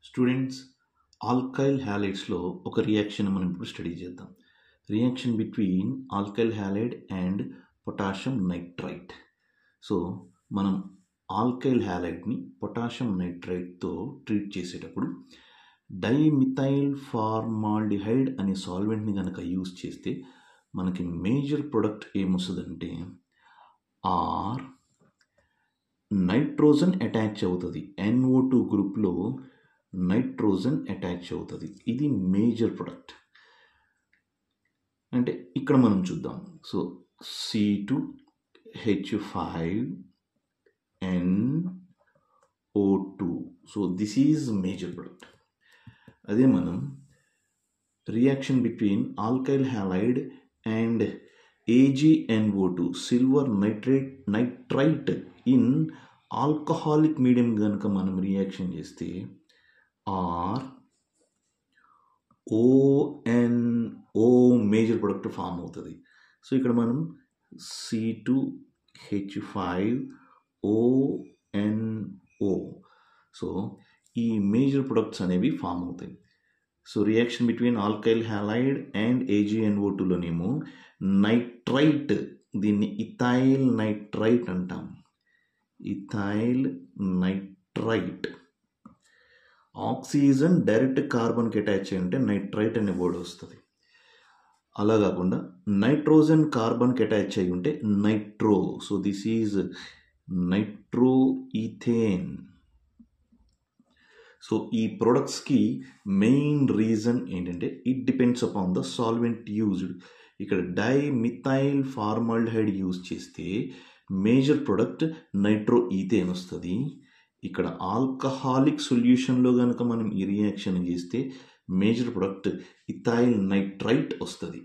Students, alkyl హ్యాలైడ్స్లో ఒక reaction మనం ఇప్పుడు స్టడీ చేద్దాం. Reaction between alkyl halide and potassium nitrite. So మనం ఆల్కైల్ హ్యాలైడ్ని పొటాషియం నైట్రైట్తో ట్రీట్ చేసేటప్పుడు డైమిథైల్ ఫార్మాల్డిహైడ్ అనే సాల్వెంట్ని కనుక యూజ్ చేస్తే మనకి మేజర్ ప్రొడక్ట్ ఏమొస్తుందంటే ఆర్ నైట్రోజన్ అటాచ్ అవుతుంది. NO2 గ్రూప్లో నైట్రోజన్ అటాచ్ అవుతుంది. ఇది మేజర్ ప్రొడక్ట్. అంటే ఇక్కడ మనం చూద్దాం. So C2H5NO2. So this is major product. అదే మనం reaction between alkyl halide and AgNO2 silver nitrite in alcoholic medium కనుక మనం రియాక్షన్ చేస్తే RONO మేజర్ ప్రొడక్ట్ ఫామ్ అవుతుంది. సో ఇక్కడ మనం C2H5ONO. సో ఈ మేజర్ ప్రొడక్ట్స్ అనేవి ఫామ్ అవుతాయి. So reaction between alkyl halide and AgNO2లోనేమో నైట్రైట్, దీన్ని ఇథైల్ నైట్రైట్ అంటాం. Ethyl nitrite. ఆక్సిజన్ డైరెక్ట్ కార్బన్కి అటాచ్ అయ్యి ఉంటే నైట్రైట్ అనే వర్డ్ వస్తుంది. అలా కాకుండా నైట్రోజన్ కార్బన్కి అటాచ్ అయ్యి ఉంటే nitro. So this is nitro ethane. So ఈ ప్రొడక్ట్స్కి మెయిన్ రీజన్ ఏంటంటే it depends upon the solvent used. ఇక్కడ డైమిథైల్ ఫార్మాల్డిహైడ్ యూజ్ చేస్తే మేజర్ ప్రొడక్ట్ నైట్రో ఈథేన్ వస్తుంది. ఇక్కడ ఆల్కహాలిక్ సొల్యూషన్లో కనుక మనం ఈ రియాక్షన్ చేస్తే మేజర్ ప్రొడక్ట్ ఇథైల్ నైట్రైట్ వస్తుంది.